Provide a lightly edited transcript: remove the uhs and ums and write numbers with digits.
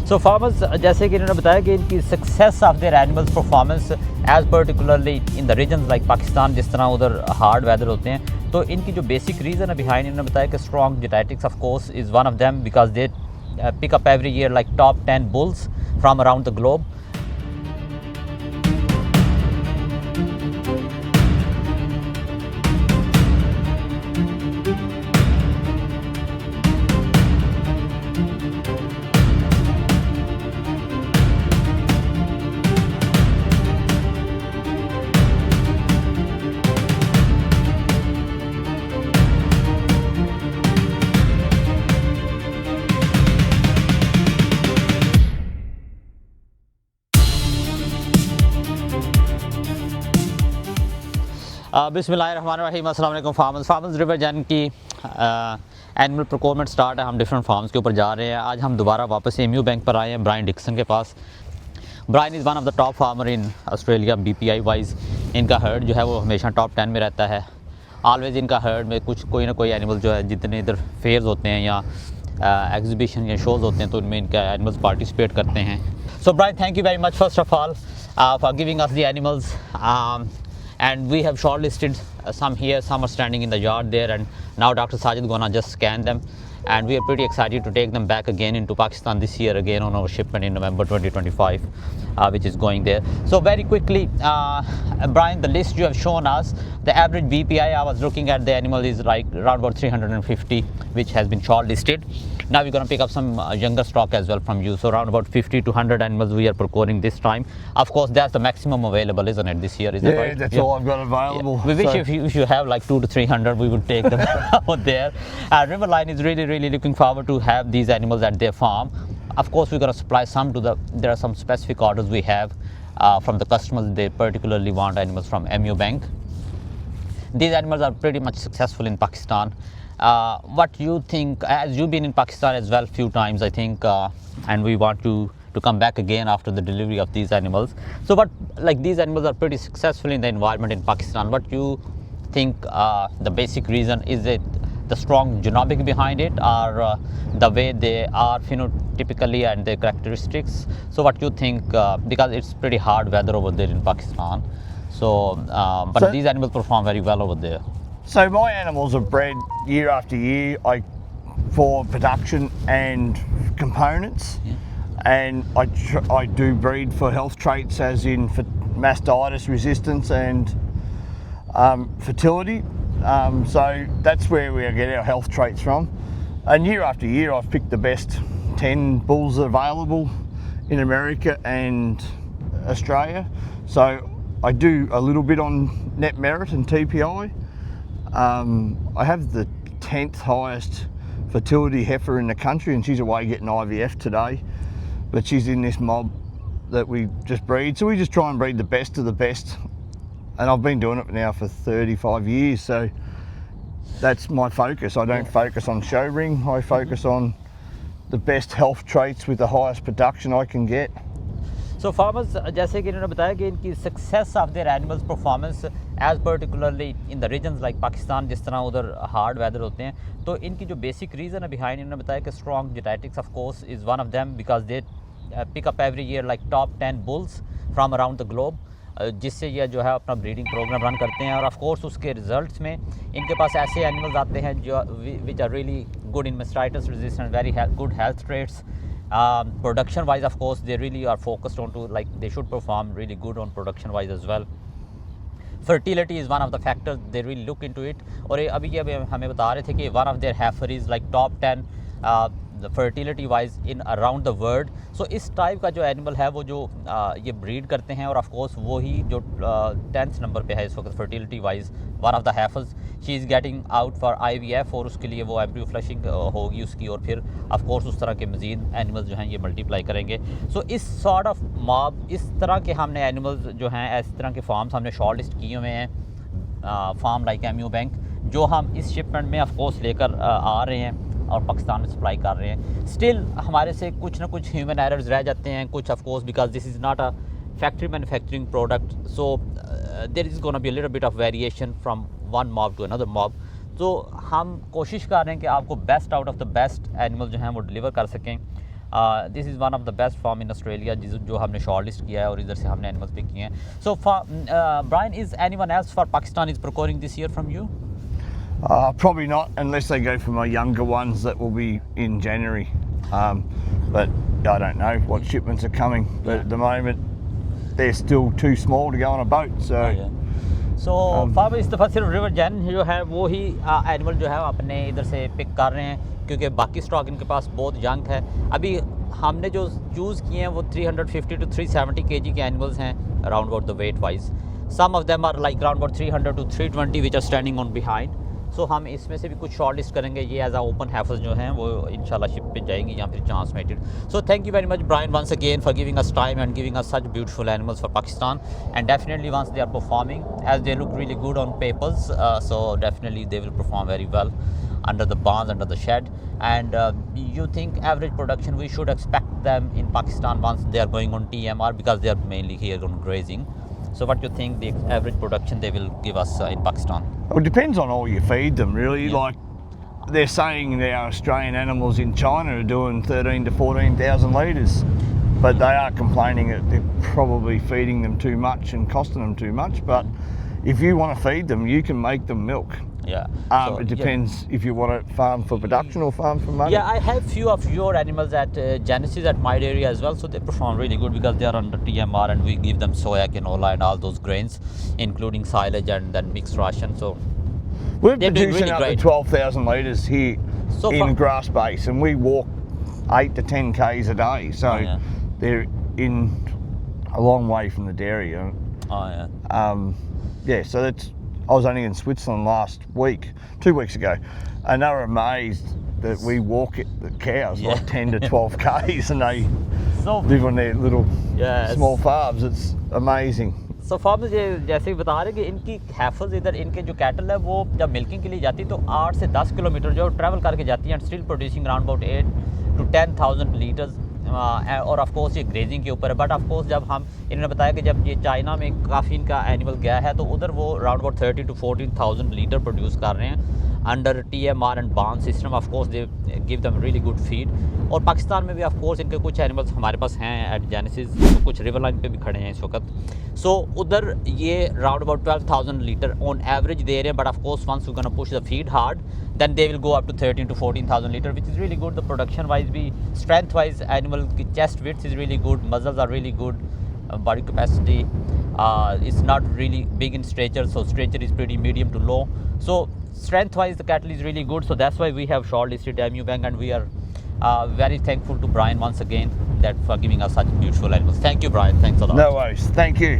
सो farmers जैसे कि इन्होंने बताया कि इनकी success of their animals performance as particularly in the region like Pakistan, जिस तरह उधर हार्ड वेदर होते हैं, तो इनकी जो बेसिक रीज़न है बिहाइंड, इन्होंने बताया कि strong genetics of course is one of them because they pick up every year like top 10 bulls from around the globe. बिस्मिल्लाहिर्रहमानिर्रहीम, अस्सलाम वालेकुम फार्मर्स रिवर जैन की एनिमल प्रोक्योरमेंट स्टार्ट है. हम डिफरेंट फार्म्स के ऊपर जा रहे हैं. आज हम दोबारा वापस एमयू बैंक पर आए हैं, ब्रायन डिक्सन के पास. Brian is one of the top farmer in Australia BPI wise. इनका हर्ड जो है वो हमेशा टॉप 10 में रहता है. ऑलवेज़ इनका हर्ड में कोई ना कोई एनिमल जो है, जितने इधर फेयर्स होते हैं या एग्जीबिशन या शोज़ होते हैं, तो उनमें इनका एनिमल्स पार्टिसिपेट करते हैं. So Brian, thank you very much first of all for giving us the animals. And we have shortlisted some here, some are standing in the yard there, and now Dr. Sajid gonna just scan them, and we are pretty excited to take them back again into Pakistan this year again on our shipment in November 2025, which is going there. So very quickly, Brian, the list you have shown us, the average BPI I was looking at the animal is like around about 350, which has been shortlisted. Now we're going to pick up some younger stock as well from you. So around about 50 to 100 animals we are procuring this time. Of course, that's the maximum available, isn't it, this year? Is that right? Yeah, that's all I've got available. Yeah. We wish if you have like 200 to 300, we would take them out there. Riverline is really looking forward to have these animals at their farm. Of course, we're going to supply some to there are some specific orders we have from the customers. They particularly want animals from MU Bank. These animals are pretty much successful in Pakistan. What you think, as you've been in Pakistan as well few times, I think, and we want to come back again after the delivery of these animals. So what, like, these animals are pretty successful in the environment in Pakistan. What you think the basic reason is? It the strong genomic behind it, or the way they are phenotypically and their characteristics? So what you think, because it's pretty hard weather over there in Pakistan, so but these animals perform very well over there. So my animals are bred year after year for production and components. Yeah. And I do breed for health traits, as in for mastitis resistance and fertility. So that's where we get our health traits from. And year after year I've picked the best 10 bulls available in America and Australia. So I do a little bit on net merit and TPI. I have the 10th highest fertility heifer in the country, and she's away getting IVF today, but she's in this mob that we just breed. So we just try and breed the best of the best, and I've been doing it now for 35 years, so that's my focus. I don't focus on show ring, I focus on the best health traits with the highest production I can get. So farmers जैसे कि इन्होंने बताया कि इनकी success of their animals performance as particularly in the regions like Pakistan, जिस तरह उधर hard weather होते हैं, तो इनकी जो बेसिक रीज़न है बिहाइंड, इन्होंने बताया कि strong genetics of course is one of them because they pick up every year like top 10 bulls from around the globe, जिससे ये जो है अपना ब्रीडिंग प्रोग्राम रन करते हैं. और ऑफ कोर्स उसके रिजल्ट्स में इनके पास ऐसे एनिमल्स आते हैं जो which are really good in mastitis resistant, very good health traits. Production wise, of course, they really are focused on to, like, they should perform really good on production wise as well. Fertility is one of the factors they really look into it. और अभी ये हमें बता रहे थे कि one of their heifer is like top 10 the fertility wise in around the world. So इस type का जो एनिमल है वो जो ये ब्रीड करते हैं, और ऑफ कोर्स वो ही जो 10th नंबर पे है इस वक्त fertility wise, one of the heifers. She is getting out for IVF, और उसके लिए वो एम्ब्रियो फ्लशिंग होगी उसकी, और फिर ऑफ कोर्स उस तरह के मज़ीद एनिमल्स जो हैं ये मल्टीप्लाई करेंगे. सो इस सॉर्ट ऑफ मॉब, इस तरह के हमने एनिमल्स जो हैं, इस तरह के फार्म्स हमने शॉर्ट लिस्ट किए हुए हैं फार्म लाइक MU बैंक, जो हम इस शिपमेंट में ऑफ कोर्स लेकर आ रहे हैं और पाकिस्तान में सप्लाई कर रहे हैं. स्टिल हमारे से कुछ ना कुछ ह्यूमन एरर्स रह जाते हैं, कुछ of course because this is not a factory manufacturing product, so there is gonna be a little bit of variation from one mob to another mob. तो हम कोशिश कर रहे हैं कि आपको best out of the best animal जो हैं वो डिलीवर कर सकें. This is one of the best farm in Australia जो हमने शॉर्ट लिस्ट किया है और इधर से हमने एनिमल्स पिक किए हैं. So Brian, is anyone else for Pakistan is procuring this year from you? Probably not, unless they go for my younger ones that will be in January. But I don't know what shipments are coming. But at the moment, they're still too small to go on a boat. So, so farmer इस दफ़ा सिर्फ river Jain जो है वो ही animal जो है अपने इधर से पिक कर रहे हैं, क्योंकि बाकी स्टॉक इनके पास बहुत यंग है. अभी हमने जो चूज़ किए हैं वो 350 to 370 kg के एनिमल्स हैं around about the weight wise. Some of them are like around about 300 to 320 which are standing on behind. So हम इसमें से भी कुछ शॉर्ट लिस्ट करेंगे. ये एज आ ओपन हैफर्स जो हैं वो इंशाल्लाह शिप पे जाएंगी या फिर transmitted. So thank you very much Brian once again for giving us time and giving us such beautiful animals for Pakistan. And definitely once they are performing as they look really good on papers, so definitely they will perform very well under the barns, under the shed. And you think average production we should expect them in Pakistan once they are going on TMR, because they are mainly here on grazing. So what do you think the average production they will give us in Pakistan? well, it depends on all you feed them, really. Yeah. Like they're saying our Australian animals in China are doing 13 to 14,000 litres, but they are complaining that they're probably feeding them too much and costing them too much. But if you want to feed them, you can make them milk. Yeah. It depends if you want to farm for production or farm for money. Yeah, I have few of your animals at Genesis at my area as well, so they perform really good because they are under TMR and we give them soya, canola and all those grains, including silage and then mixed ration. So We're they're doing producing really up great. to 12,000 litres here So in far- grass base, and we walk 8 to 10 k's a day. So Oh, yeah. they're in a long way from the dairy. Oh yeah. Yeah, so that's. I was only in Switzerland last week, 2 weeks ago, and they were amazed that we walk the cows Yeah. like 10 to 12 k's, and they So live on their little Yes. small farms. It's amazing. So farmers ये जैसे कि बता रहे हैं कि इनकी हैफर्स इधर इनके जो कैटल है वो जब मिल्किंग के लिए जाती है तो 8 से 10 किलोमीटर जो ट्रैवल करके जाती हैं, and still producing around about 8 to 10,000 litres. और ऑफ कोर्स ये ग्रेजिंग के ऊपर है. बट ऑफ कोर्स जब हम इन्होंने बताया कि जब ये चाइना में काफ़ी इनका एनिमल गया है तो उधर वो around about 30 to 14,000 litre produce कर रहे हैं under TMR and barn system. Of course they give them really good feed. और पाकिस्तान में भी ऑफ कोर्स इनके कुछ एनिमल्स हमारे पास हैं एट जेनेसिस, तो कुछ रिवर लाइन पे भी खड़े हैं इस वक्त. सो उधर ये around about 12,000 litre on average दे रहे हैं. But of course once you gonna push the feed hard then they will go up to 13 to 14,000 liter, which is really good. The production wise भी, strength wise animal की chest width is really good, muscles are really good, body capacity is not really big in stature, so stature is pretty medium to low. So strength wise the cattle is really good, so that's why we have shortlisted MU Bank, and we are very thankful to Brian once again that for giving us such beautiful animals. Thank you Brian, thanks a lot. No worries. Thank you.